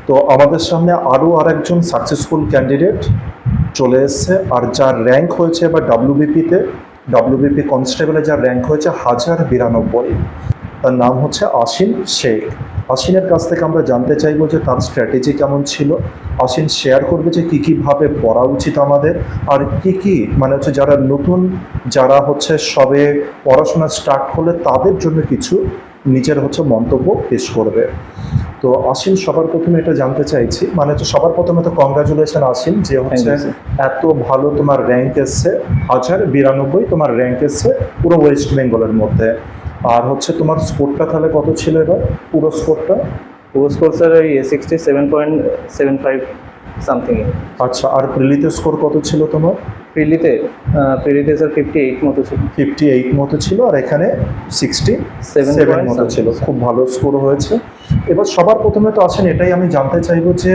তো আমাদের সামনে আরও আরেকজন সাকসেসফুল ক্যান্ডিডেট চলে এসছে, আর যার র্যাঙ্ক হয়েছে এবার WBP কনস্টেবলে যার র্যাঙ্ক হয়েছে 1092। তার নাম হচ্ছে আশিন শেখ। আশিনের কাছ থেকে আমরা জানতে চাইবো যে তার স্ট্র্যাটেজি কেমন ছিল। আশিন শেয়ার করবে যে কী কীভাবে পড়া উচিত আমাদের, আর কি মানে হচ্ছে যারা নতুন, যারা হচ্ছে সবে পড়াশোনা স্টার্ট করলে তাদের জন্য কিছু নিজের হচ্ছে মন্তব্য পেশ করবে। তো আশিন, সবার প্রথমে এটা জানতে চাইছি, মানে হচ্ছে সবার প্রথমে তো কংগ্রাচুলেশন আশিন, যে হচ্ছে এত ভালো তোমার র্যাঙ্ক এসছে, 1092 তোমার র্যাঙ্ক এসছে পুরো ওয়েস্ট বেঙ্গলের মধ্যে। আর হচ্ছে তোমার স্কোরটা তাহলে কত ছিল এবার, পুরো স্কোরটা? পুরো স্কোর স্যার ওই 67.75 সামথিং। আচ্ছা, আর প্রিলিতে স্কোর কত ছিল তোমার? প্রিলিতে স্যার 58 মতো ছিল। 58 মতো ছিল, আর এখানে 67 মতো ছিল। খুব ভালো স্কোর হয়েছে। এবার সবার প্রথমে তো আসেন, এটাই আমি জানতে চাইবো যে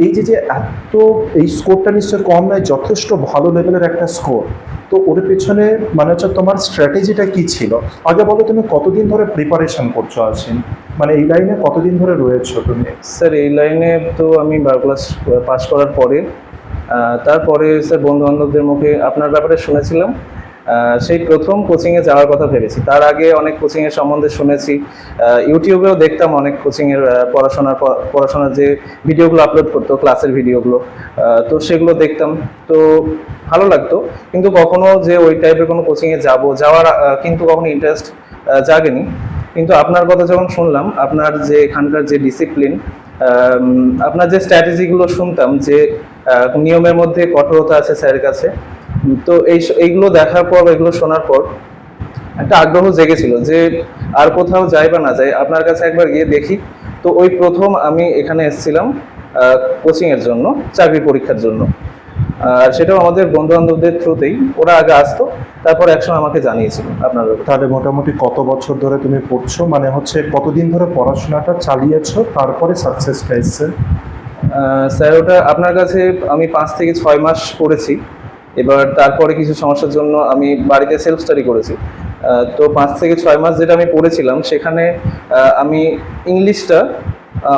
এই যে এত, এই স্কোরটা নিশ্চয়ই কম নয়, যথেষ্ট ভালো লেভেলের একটা স্কোর। তো ওর পেছনে মানে হচ্ছে তোমার স্ট্র্যাটেজিটা কি ছিল? আগে বলো, তুমি কতদিন ধরে প্রিপারেশন করছো আসেন, মানে এই লাইনে কতদিন ধরে রয়েছো তুমি? স্যার এই লাইনে তো আমি 12 ক্লাস পাস করার পরে, তারপরে স্যার বন্ধু বান্ধবদের মুখে আপনার ব্যাপারে শুনেছিলাম, সেই প্রথম কোচিংয়ে যাওয়ার কথা ভেবেছি। তার আগে অনেক কোচিংয়ের সম্বন্ধে শুনেছি, ইউটিউবেও দেখতাম অনেক কোচিংয়ের পড়াশোনার যে ভিডিওগুলো আপলোড করতো, ক্লাসের ভিডিওগুলো, তো সেগুলো দেখতাম, তো ভালো লাগতো। কিন্তু কখনো যে ওই টাইপের কোনো কোচিংয়ে যাওয়ার কিন্তু কখনো ইন্টারেস্ট জাগেনি। কিন্তু আপনার কথা যখন শুনলাম, আপনার যে এখানকার যে ডিসিপ্লিন, আপনার যে স্ট্র্যাটেজিগুলো শুনতাম, যে নিয়মের মধ্যে কঠোরতা আছে স্যারের কাছে, তো এইগুলো দেখার পর, এগুলো শোনার পর একটা আগ্রহ জেগেছিল যে আর কোথাও যাই বা না যাই, আপনার কাছে একবার গিয়ে দেখি। তো ওই প্রথম আমি এখানে এসেছিলাম কোচিংয়ের জন্য, চাকরি পরীক্ষার জন্য। আর সেটাও আমাদের বন্ধু বান্ধবদের থ্রুতেই, ওরা আগে আসতো, তারপর একসময় আমাকে জানিয়েছিল আপনার। তাহলে মোটামুটি কত বছর ধরে তুমি পড়ছো, মানে হচ্ছে কতদিন ধরে পড়াশোনাটা চালিয়েছো, তারপরে সাকসেসটা এসছে? স্যার ওটা আপনার কাছে আমি 5 থেকে 6 মাস পড়েছি। এবার তারপরে কিছু সমস্যার জন্য আমি বাড়িতে সেলফ স্টাডি করেছি। তো 5 থেকে 6 মাস যেটা আমি পড়েছিলাম, সেখানে আমি ইংলিশটা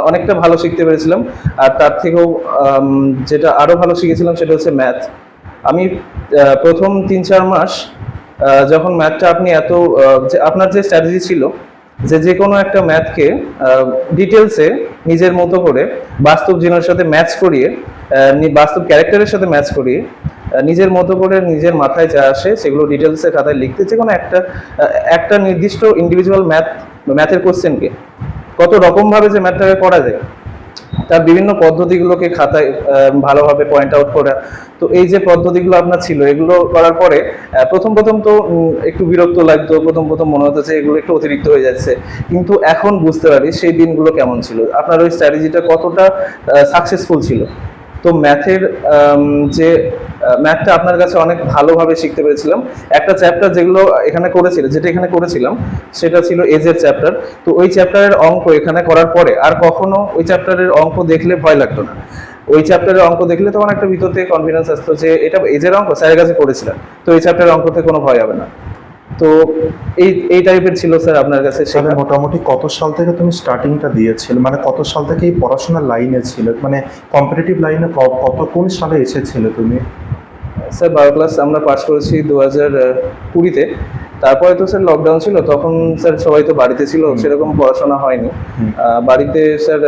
অনেকটা ভালো শিখতে পেরেছিলাম। আর তার থেকেও যেটা আরও ভালো শিখেছিলাম সেটা হচ্ছে ম্যাথ। আমি প্রথম 3-4 মাস যখন ম্যাথটা আপনি এত আপনার যে স্ট্র্যাটেজি ছিল যে কোনো একটা ম্যাথকে ডিটেলসে নিজের মতো করে বাস্তব জীবনের সাথে ম্যাচ করিয়ে, বাস্তব ক্যারেক্টারের সাথে ম্যাচ করিয়ে, নিজের মতো করে নিজের মাথায় যা আসে সেগুলো ডিটেলসে খাতায় লিখতে, যে কোনো একটা নির্দিষ্ট ইন্ডিভিজুয়াল ম্যাথের কোশ্চেনকে কত রকমভাবে যে ম্যাথটাকে করা যায়, তার বিভিন্ন পদ্ধতিগুলোকে খাতায় ভালোভাবে পয়েন্ট আউট করা। তো এই যে পদ্ধতিগুলো আপনার ছিল, এগুলো করার পরে প্রথম তো একটু বিরক্ত লাগতো, প্রথম মনে হতো যে এগুলো একটু অতিরিক্ত হয়ে যাচ্ছে। কিন্তু এখন বুঝতে পারি সেই দিনগুলো কেমন ছিল, আপনার ওই স্ট্র্যাটেজিটা কতটা সাকসেসফুল ছিল। তো যে ম্যাথটা আপনার কাছে অনেক ভালোভাবে শিখতে পেরেছিলাম। একটা চ্যাপ্টার যেটা এখানে করেছিলাম সেটা ছিল এজের চ্যাপ্টার। তো ওই চ্যাপ্টারের অঙ্ক এখানে করার পরে আর কখনো ওই চ্যাপ্টারের অঙ্ক দেখলে ভয় লাগতো না। ওই চ্যাপ্টারের অঙ্ক দেখলে তখন একটা ভিতর থেকে কনফিডেন্স আসতো যে এটা এজের অঙ্ক, স্যারের কাছে করেছিলাম, তো এই চ্যাপ্টারের অঙ্কতে কোনো ভয় হবে না। তো এই টাইপের ছিল স্যার আপনার কাছে। সেটা মোটামুটি কত সাল থেকে তুমি স্টার্টিংটা দিয়েছিলে, মানে কত সাল থেকে এই পড়াশোনার লাইনে ছিল, মানে কম্পিটিটিভ লাইনে কোন সালে এসেছিলে তুমি? স্যার 12 ক্লাস আমরা পাস করেছি 2020-তে। তারপরে তো স্যার লকডাউন ছিল, তখন স্যার সবাই তো বাড়িতে ছিল, সেরকম পড়াশোনা হয়নি। বাড়িতে স্যার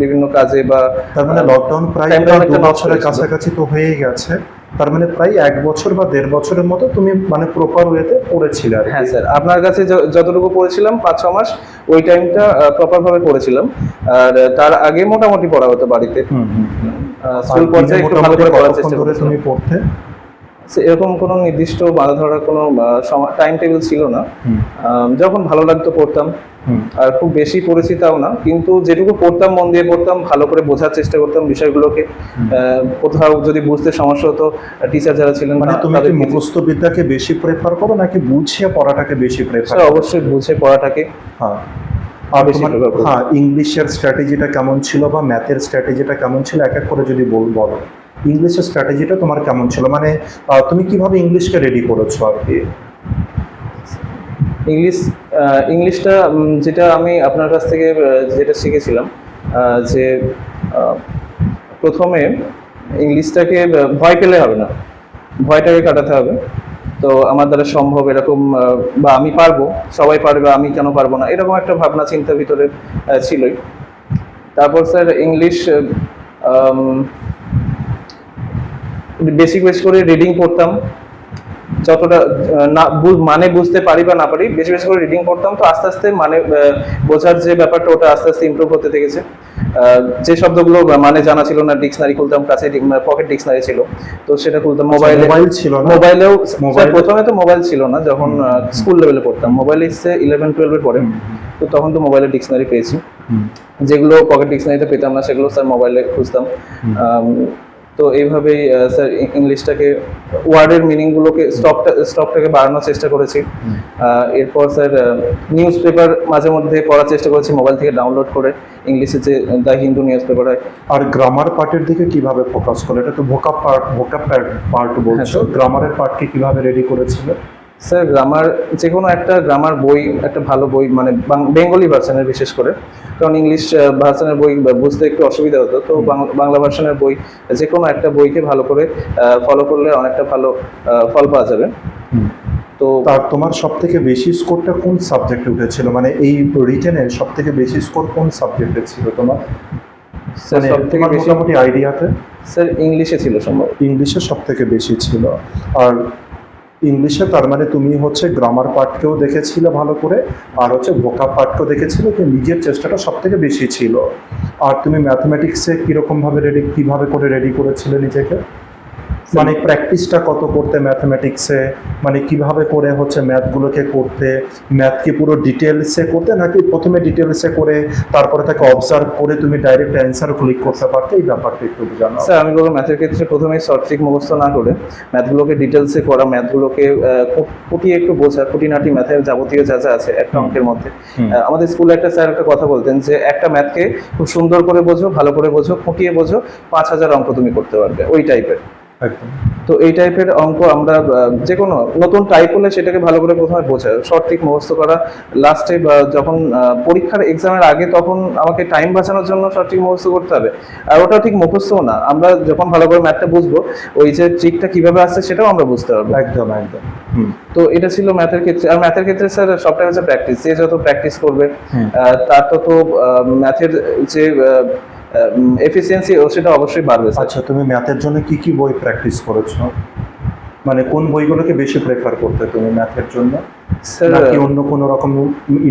বিভিন্ন কাজে বা, তার মানে লকডাউন প্রায় 2 বছরের কাছাকাছি তো হয়েই গেছে। তার মানে প্রায় 1 বছর বা 1.5 বছরের মতো তুমি মানে প্রপার ওয়েতে পড়েছিলে। হ্যাঁ স্যার, আপনার কাছে যতটুকু পড়েছিলাম 5-6 মাস, ওই টাইমটা প্রপার ভাবে পড়েছিলাম। আর তার আগে মোটামুটি পড়া হতো বাড়িতে। স্কুল পর্যায়ে একটু ভালো করে পড়ার চেষ্টা করেছি। তুমি পড়তে এরকম কোনো নির্দিষ্ট বাধা ধরার কোনো টাইম টেবিল ছিল না, যখন ভালো লাগতো পড়তাম। আর খুব বেশি পড়েছি তাও না, কিন্তু যেটুকু পড়তাম মন দিয়ে পড়তাম, ভালো করে বোঝার চেষ্টা করতাম বিষয়গুলোকে। কোথাও যদি বুঝতে সমস্যা হতো, টিচার যারা ছিলেন, মানে তুমি কি মুখস্থ বিদ্যাকে বেশি প্রেফার করো নাকি বুঝিয়ে পড়াটাকে বেশি প্রেফার করো? অবশ্যই বুঝে পড়াটাকে। হ্যাঁ। আর তোমার ইংলিশের স্ট্র্যাটেজিটা কেমন ছিল বা ম্যাথের স্ট্র্যাটেজিটা কেমন ছিল, এক এক করে যদি বলো। ইংলিশের স্ট্র্যাটেজিটা তোমার কেমন ছিল, মানে তুমি কিভাবে ইংলিশকে রেডি করেছো আর কি? ইংলিশটা যেটা আমি আপনার কাছ থেকে যেটা শিখেছিলাম, যে প্রথমে ইংলিশটাকে ভয় পেলে হবে না, ভয়টাকে কাটাতে হবে। তো আমার দ্বারা সম্ভব এরকম, বা আমি পারবো, সবাই পারবে, আমি কেন পারবো না, এরকম একটা ভাবনা চিন্তা ভিতরে ছিলই। তারপর স্যার ইংলিশ বেশি বেশি করে রিডিং পড়তাম, যতটা না মানে বুঝতে পারি বা না পারি, বেশি বেশি করে রিডিং পড়তাম। তো আস্তে আস্তে মানে বোঝার যে ব্যাপারটা, ওটা আস্তে আস্তে ইমপ্রুভ হতে থেকেছে। যে শব্দগুলো মানে জানা ছিল না, ডিকশনারি খুলতাম, কাছে পকেট ডিকশনারি ছিল, তো সেটা খুলতাম। মোবাইল ছিল না? মোবাইলেও প্রথমে তো মোবাইল ছিল না, যখন স্কুল লেভেলে পড়তাম। মোবাইল এসছে 11-12 এর পরে, তো তখন তো মোবাইলের ডিকশনারি পেয়েছি। যেগুলো পকেট ডিকশনারিতে পেতাম না, সেগুলো স্যার মোবাইলে খুঁজতাম। তো এইভাবেই স্যার ইংলিশটাকে, ওয়ার্ডের মিনিংগুলোকে, স্টকটাকে বাড়ানোর চেষ্টা করেছি। এরপর স্যার নিউজ পেপার মাঝে মধ্যে পড়ার চেষ্টা করেছি মোবাইল থেকে ডাউনলোড করে, ইংলিশে যে দ্য হিন্দু নিউজ পেপার হয়। আর গ্রামার পার্টের দিকে কিভাবে ফোকাস করলে? এটা তো ভোকাব পার্ট বলছো, গ্রামারের পার্টকে কিভাবে রেডি করেছিলে? স্যার গ্রামার, যে কোনো একটা গ্রামার বই, একটা ভালো বই, মানে বেঙ্গলি ভার্সনের বিশেষ করে, কারণ ইংলিশ ভার্সনের বই বুঝতে একটু অসুবিধা হতো। তো বাংলা ভার্সনের বই, যে কোনো একটা বইকে ভালো করে ফলো করলে অনেকটা ভালো ফল পাওয়া যাবে। তো তার তোমার সব থেকে বেশি স্কোরটা কোন সাবজেক্টে উঠেছিল? মানে এই রিটেনের সব থেকে বেশি স্কোর কোন সাবজেক্টে ছিল তোমার? স্যার সব থেকে বেশি মোটামুটি আইডিয়াতে? স্যার ইংলিশে ছিল সম্ভব। ইংলিশে সব থেকে বেশি ছিল। আর ইংলিশে তার মানে তুমি হচ্ছে গ্রামার পার্টকেও দেখেছিলে ভালো করে, আর হচ্ছে ভোকাব পার্টকেও দেখেছিলে, যে নিজের চেষ্টাটা সব থেকে বেশি ছিল। আর তুমি ম্যাথমেটিক্সে কিভাবে করে রেডি করেছিলে নিজেকে? মানে প্র্যাকটিসটা কত করতে ম্যাথমেটিক্সে? মানে কিভাবে করে হচ্ছে ম্যাথগুলোকে করতে? ম্যাথ কি পুরো ডিটেলসে করতে, নাকি প্রথমে ডিটেলসে করে তারপরে তাকে অবজার্ভ করে তুমি ডাইরেক্ট অ্যান্সার ক্লিক করতে পারতে? এই ব্যাপারটা একটু জানাও। স্যার আমি বলবো, ম্যাথের ক্ষেত্রে প্রথমে শর্ট ট্রিক মুখস্থ না করে ম্যাথগুলোকে ডিটেলসে করা, ম্যাথগুলোকে খুঁটিয়ে একটু বোঝা, খুঁটিনাটি ম্যাথের যাবতীয় যা যা আছে একটা অঙ্কের মধ্যে। আমাদের স্কুলে একটা স্যার একটা কথা বলতেন, যে একটা ম্যাথকে খুব সুন্দর করে বোঝো, ভালো করে বোঝো, খুঁটিয়ে বোঝো, 5000 অঙ্ক তুমি করতে পারবে, ওই টাইপের। তো এই টাইপের অঙ্ক আমরা, যে কোনো নতুন টাইপ হলে সেটাকে ভালো করে প্রথমে বোঝা, শর্ট ট্রিক মুখস্থ করা, লাস্টে যখন পরীক্ষার এক্সামের আগে, তখন আমাকে টাইম বাঁচানোর জন্য শর্ট ট্রিক মুখস্থ করতে হবে। আর ওটা ঠিক মুখস্থও না, আমরা যখন ভালো করে ম্যাথটা বুঝবো, ওই যে ট্রিকটা কিভাবে আসছে সেটাও আমরা বুঝতে পারবো। একদম একদম। তো এটা ছিল ম্যাথের ক্ষেত্রে। আর ম্যাথের ক্ষেত্রে স্যার সবটাই হচ্ছে প্র্যাকটিস, যে যত প্র্যাকটিস করবে তার তত ম্যাথের যে এফিসিয়েন্সি, সেটা অবশ্যই বাড়বে। আচ্ছা, তুমি ম্যাথের জন্য কি কি বই প্র্যাকটিস করেছো? মানে কোন বইগুলোকে বেশি প্রেফার করতে তুমি ম্যাথের জন্য? স্যার নাকি অন্য কোনো রকম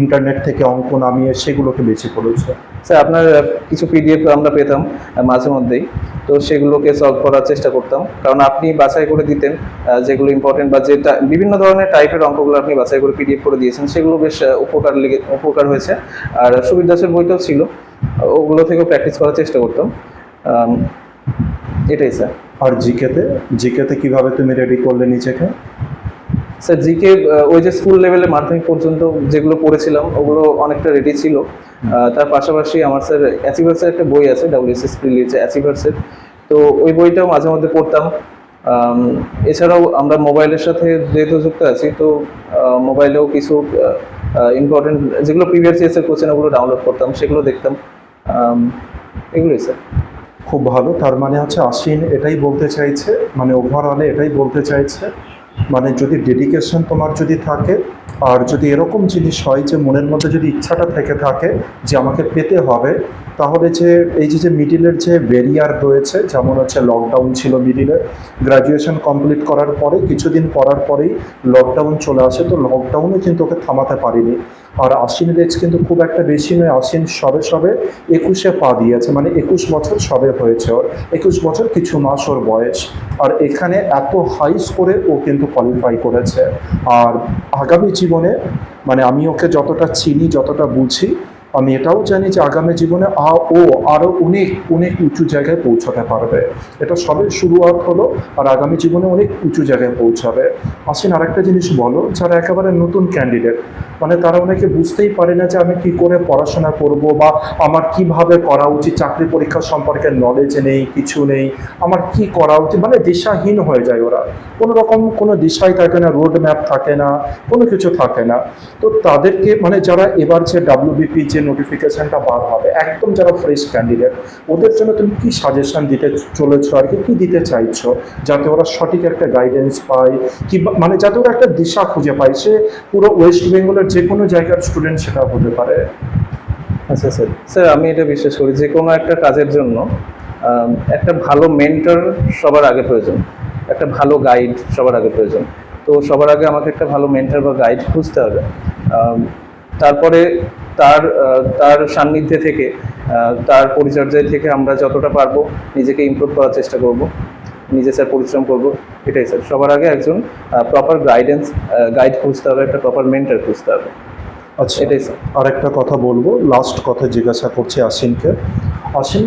ইন্টারনেট থেকে অঙ্ক নামিয়ে সেগুলোকে বেশি পড়েছো? স্যার আপনার কিছু পিডিএফ আমরা পেতাম মাঝে মধ্যেই, তো সেগুলোকে সলভ করার চেষ্টা করতাম, কারণ আপনি বাছাই করে দিতেন যেগুলো ইম্পর্টেন্ট, বা যেটা বিভিন্ন ধরনের টাইপের অঙ্কগুলো আপনি বাছাই করে পিডিএফ করে দিয়েছেন, সেগুলো বেশ উপকার হয়েছে। আর সুবীর দাসের বইটাও ছিল, ওগুলো থেকেও প্র্যাকটিস করার চেষ্টা করতাম। এটাই স্যার। আর জিকেতে কিভাবে তুমি রেডি করলে নিজেকে? স্যার জিকে ওই যে স্কুল লেভেলে মাধ্যমিক পর্যন্ত যেগুলো পড়েছিলাম, ওগুলো অনেকটা রেডি ছিল। তার পাশাপাশি আমার স্যার অ্যাচিভার্সের একটা বই আছে, WSSP লিখেছে অ্যাচিভার্সের, তো ওই বইটাও মাঝে মধ্যে পড়তাম। এছাড়াও আমরা মোবাইলের সাথে যেহেতু যুক্ত আছি, তো মোবাইলেও কিছু ইম্পর্টেন্ট যেগুলো প্রিভিয়াস ইয়ার্সের কোশ্চেন, ওগুলো ডাউনলোড করতাম, সেগুলো দেখতাম। এগুলোই স্যার। খুব ভালো। তার মানে হচ্ছে আশ্বিন এটাই বলতে চাইছে, মানে ওভারঅলে এটাই বলতে চাইছে, মানে যদি ডেডিকেশন তোমার যদি থাকে, আর যদি এরকম জিনিস হয় যে মনের মধ্যে যদি ইচ্ছাটা থেকে থাকে যে আমাকে পেতে হবে, তাহলে যে এই যে মিডিলের যে ব্যারিয়ার রয়েছে, যেমন হচ্ছে লকডাউন ছিল মিডিলে, গ্র্যাজুয়েশন কমপ্লিট করার পরে কিছুদিন পড়ার পরেই লকডাউন চলে আসে, তো লকডাউনে কিন্তু ওকে থামাতে পারিনি। আর আশ্বিনের এজ কিন্তু খুব একটা বেশি নয়, আশ্বিন সবে 21-এ পা দিয়েছে, মানে 21 বছর সবে হয়েছে ওর, 21 বছর কিছু মাস ওর বয়স। আর এখানে এত হাই স্কোরে ও কিন্তু কোয়ালিফাই করেছে। আর আগামী জীবনে, মানে আমি ওকে যতটা চিনি, যতটা বুঝি, আমি এটাও জানি যে আগামী জীবনে ও আরও অনেক উঁচু জায়গায় পৌঁছাতে পারবে। এটা সবে শুরুয়াত হলো, আর আগামী জীবনে অনেক উঁচু জায়গায় পৌঁছাবে। আসেন আরেকটা জিনিস বলো, যারা একেবারে নতুন ক্যান্ডিডেট, মানে তারা অনেকে বুঝতেই পারে না যে আমি কি করে পড়াশোনা করব, বা আমার কিভাবে করা উচিত, চাকরি পরীক্ষা সম্পর্কে নলেজ নেই, কিছু নেই, আমার কি করা উচিত, মানে দিশাহীন হয়ে যায় ওরা, কোনো রকম কোনো দিশাই থাকে না, রোড ম্যাপ থাকে না, কোনো কিছু থাকে না। তো তাদেরকে, মানে যারা এবার যে WBP যে যে নোটিফিকেশনটা বার হবে, একদম যারা ফ্রেশ ক্যান্ডিডেট, ওদের জন্য তুমি কি সাজেশন দিতে চলেছো আর কি দিতে চাইছো, যাতে ওরা সঠিক একটা গাইডেন্স পায়, কি মানে যাতে ওরা একটা দিশা খুঁজে পায়, সে পুরো ওয়েস্ট বেঙ্গলের যে কোনো জায়গার স্টুডেন্ট সেটা হতে পারে। আচ্ছা স্যার, স্যার আমি এটা বিশ্বাস করি যে কোনো একটা কাজের জন্য একটা ভালো মেন্টর সবার আগে প্রয়োজন, একটা ভালো গাইড সবার আগে প্রয়োজন। তো সবার আগে আমাকে একটা ভালো মেন্টর বা গাইড খুঁজতে হবে। তারপরে তার সান্নিধ্যে থেকে, তার পরিচর্যায় থেকে আমরা যতটা পারবো নিজেকে ইমপ্রুভ করার চেষ্টা করব, নিজে স্যার পরিশ্রম করব। এটাই স্যার, সবার আগে একজন প্রপার গাইড খুঁজতে হবে, একটা প্রপার মেন্টর খুঁজতে হবে। আচ্ছা, এটাই স্যার। আরেকটা কথা বলবো, লাস্ট কথা জিজ্ঞাসা করছি আশ্বিনকে। আশ্বিন,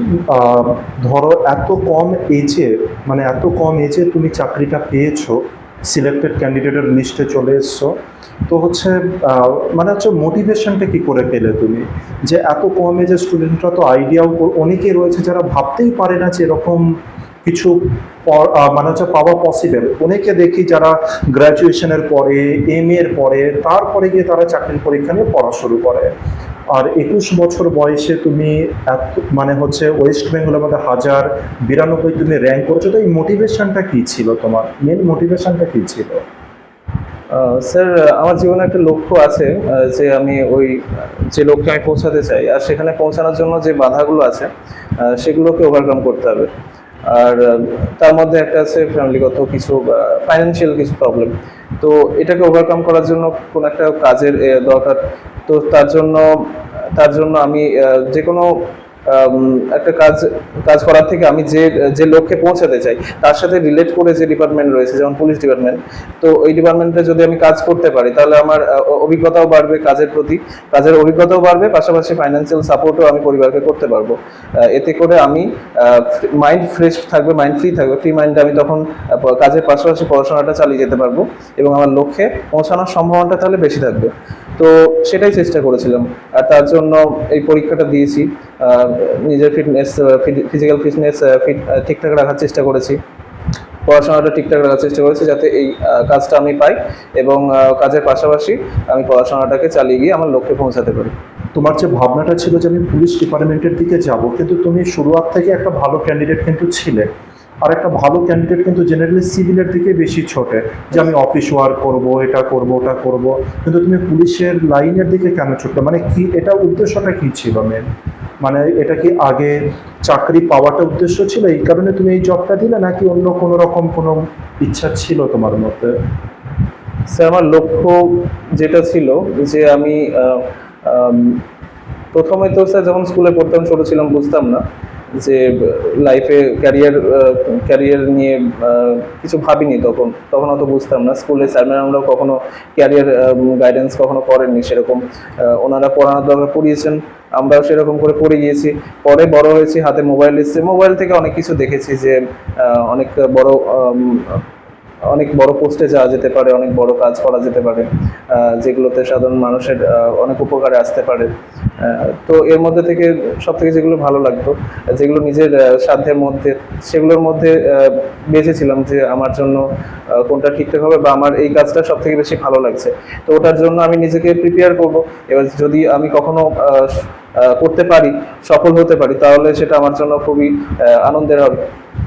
ধরো এত কম এজে, মানে এত কম এজে তুমি চাকরিটা পেয়েছো, সিলেক্টেড ক্যান্ডিডেটের লিস্টে চলে এসছো, তো হচ্ছে মানে হচ্ছে মোটিভেশনটা কি করে পেলে তুমি, যে এত কম এজে স্টুডেন্টরা তো আইডিয়াও, অনেকেই রয়েছে যারা ভাবতেই পারে না যে এরকম কিছু মানে হচ্ছে পাওয়া পসিবল। অনেকে দেখি যারা গ্র্যাজুয়েশনের পরে, MA এর পরে, তারপরে গিয়ে তারা চাকরির পরীক্ষা নিয়ে পড়া শুরু করে। আর 21 বছর বয়সে তুমি এত মানে হচ্ছে ওয়েস্ট বেঙ্গলের মধ্যে 1092 তুমি র্যাঙ্ক করেছো, তো এই মোটিভেশনটা কি ছিল, তোমার মেন মোটিভেশনটা কি ছিল? স্যার, আমার জীবনে একটা লক্ষ্য আছে, যে আমি যে লক্ষ্যে আমি পৌঁছাতে চাই, আর সেখানে পৌঁছানোর জন্য যে বাধাগুলো আছে সেগুলোকে ওভারকাম করতে হবে। আর তার মধ্যে একটা আছে ফ্যামিলিগত কিছু, ফাইন্যান্সিয়াল কিছু প্রবলেম। তো এটাকে ওভারকাম করার জন্য কোনো একটা কাজের দরকার। তো তার জন্য আমি যে কোনো একটা কাজ করার থেকে আমি যে লক্ষ্যে পৌঁছাতে চাই তার সাথে রিলেট করে যে ডিপার্টমেন্ট রয়েছে, যেমন পুলিশ ডিপার্টমেন্ট, তো ওই ডিপার্টমেন্টে যদি আমি কাজ করতে পারি তাহলে আমার অভিজ্ঞতাও বাড়বে, কাজের অভিজ্ঞতাও বাড়বে, পাশাপাশি ফাইন্যান্সিয়াল সাপোর্টও আমি পরিবারকে করতে পারবো। এতে করে আমি মাইন্ড ফ্রেশ থাকবে, মাইন্ড ফ্রি থাকবে, ফ্রি মাইন্ডে আমি তখন কাজের পাশাপাশি পড়াশোনাটা চালিয়ে যেতে পারবো এবং আমার লক্ষ্যে পৌঁছানোর সম্ভাবনাটা তাহলে বেশি থাকবে। তো সেটাই চেষ্টা করেছিলাম, আর তার জন্য এই পরীক্ষাটা দিয়েছি। নিজের ফিজিক্যাল ফিটনেস ঠিকঠাক রাখার চেষ্টা করেছি, পড়াশোনাটা ঠিকঠাক রাখার চেষ্টা করেছি, যাতে এই কাজটা আমি পাই এবং কাজের পাশাপাশি আমি পড়াশোনাটাকে চালিয়ে গিয়ে আমার লক্ষ্যে পৌঁছাতে পারি। তোমার যে ভাবনাটা ছিল যে আমি পুলিশ ডিপার্টমেন্টের দিকে যাব, কিন্তু তুমি শুরুয়াত থেকে একটা ভালো ক্যান্ডিডেট কিন্তু ছিলে। আর একটা ভালো ক্যান্ডিডেট কিন্তু জেনারেলি সিভিলের দিকে বেশি ছোটে, যে আমি অফিস ওয়ার্ক করবো, এটা করবো, ওটা করবো, কিন্তু তুমি পুলিশের লাইনের দিকে কেন ছুটলে, মানে কি এটা উদ্দেশ্যটা কি ছিল মেন? মানে এটা কি আগে চাকরি পাওয়াটা উদ্দেশ্য ছিল, এই কারণে তুমি এই জবটা দিলে, নাকি অন্য কোনো রকম কোনো ইচ্ছা ছিল তোমার মধ্যে? স্যার, আমার লক্ষ্য যেটা ছিল, যে আমি প্রথমে তো স্যার যখন স্কুলে পড়তাম, ছোট ছিলাম, বুঝতাম না যে লাইফে ক্যারিয়ার নিয়ে কিছু ভাবিনি, তখন অত বুঝতাম না। স্কুলে স্যার ম্যাডামরাও কখনো ক্যারিয়ার গাইডেন্স কখনো করেননি সেরকম। ওনারা পড়ানোর দরকার পড়িয়েছেন, আমরাও সেরকম করে পড়ে গিয়েছি। পরে বড় হয়েছি, হাতে মোবাইল এসেছে, মোবাইল থেকে অনেক কিছু দেখেছি যে অনেক অনেক বড় পোস্টে যাওয়া যেতে পারে, অনেক বড় কাজ করা যেতে পারে, যেগুলোতে সাধারণ মানুষের অনেক উপকারে আসতে পারে। তো এর মধ্যে থেকে সব থেকে যেগুলো ভালো লাগতো, যেগুলো নিজের সাধ্যের মধ্যে, সেগুলোর মধ্যে বেঁচেছিলাম যে আমার জন্য কোনটা ঠিকঠাক হবে বা আমার এই কাজটা সব থেকে বেশি ভালো লাগছে। তো ওটার জন্য আমি নিজেকে প্রিপেয়ার করব। এবার যদি আমি কখনো করতে পারি, সফল হতে পারি, তাহলে সেটা আমার জন্য খুবই আনন্দের হবে।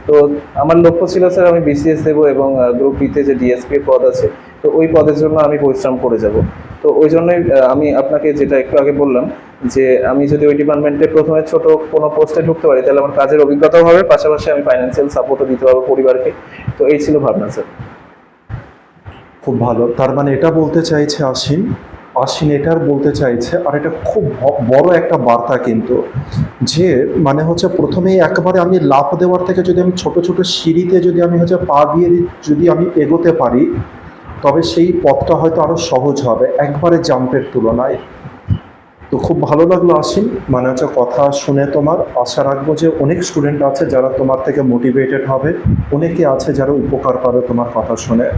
তো আমার লক্ষ্য ছিল স্যার আমি BCS দেবো এবং গ্রুপ বিতে যে DSP এর পদ আছে, তো ওই পদের জন্য আমি পরিশ্রম করে যাব। তো ওই জন্যই আমি আপনাকে যেটা একটু আগে বললাম, যে আমি যদি ওই ডিপার্টমেন্টে প্রথমে ছোট কোনো পোস্টে ঢুকতে পারি, তাহলে আমার কাজের অভিজ্ঞতাও হবে, পাশাপাশি আমি ফাইন্যান্সিয়াল সাপোর্টও দিতে পারবো পরিবারকে। তো এই ছিল ভাবনা স্যার। খুব ভালো, তার মানে এটা বলতে চাইছে আশ্বিন, এটার বলতে চাইছে, আর এটা খুব বড় একটা বার্তা কিন্তু, যে মানে হচ্ছে প্রথমেই একবারে আমি লাফ দেওয়ার থেকে যদি আমি ছোট ছোট সিঁড়িতে যদি আমি হচ্ছে পা দিয়ে যদি আমি এগোতে পারি, তবে সেই পথটা হয়তো আরো সহজ হবে একবারে জাম্পের তুলনায়। তো খুব ভালো লাগলো আশ্বিন, মানে হচ্ছে কথা শুনে তোমার। আশা রাখবো যে অনেক স্টুডেন্ট আছে যারা তোমার থেকে মোটিভেটেড হবে, অনেকে আছে যারা উপকার পাবে তোমার কথা শুনে।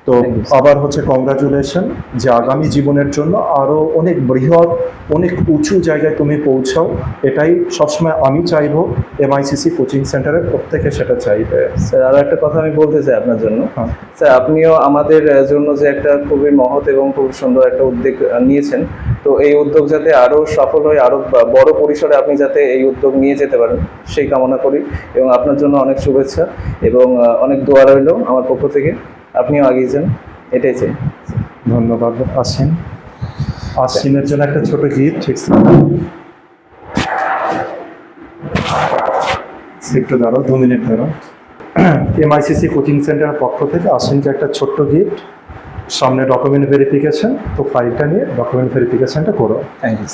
তো আবার হচ্ছে কংগ্রাচুলেশন, যে আগামী জীবনের জন্য আরো অনেক বৃহৎ, অনেক উঁচু জায়গায় তুমি পৌঁছাও, এটাই সবসময় আমি চাইবো। MICC কোচিং সেন্টারের প্রত্যেকে সেটা চাইবে। স্যার, আরো একটা কথা আমি বলতে চাই আপনার জন্য। হ্যাঁ। স্যার, আপনিও আমাদের জন্য যে একটা খুবই মহৎ এবং খুব সুন্দর একটা উদ্যোগ নিয়েছেন, তো তো এই উদ্যোগ যাতে আরো সফল হয়, আরো বড় পরিসরে আপনি যাতে এই উদ্যোগ নিয়ে যেতে পারেন সেই কামনা করি, এবং আপনার জন্য অনেক শুভেচ্ছা এবং অনেক দোয়া রইল আমার পক্ষ থেকে। আপনিও এগিয়ে যান, এটাই চাই। ধন্যবাদ আশিন। আশিনের জন্য একটা ছোট গিফট, একটু দাঁড়াও, 2 মিনিট দাঁড়াও। MICC কোচিং সেন্টারের পক্ষ থেকে আশিনকে একটা ছোট্ট গিফট, সামনে ডকুমেন্ট ভেরিফিকেশন, তো ফাইলটা নিয়ে ডকুমেন্ট ভেরিফিকেশনটা করো। Thank you.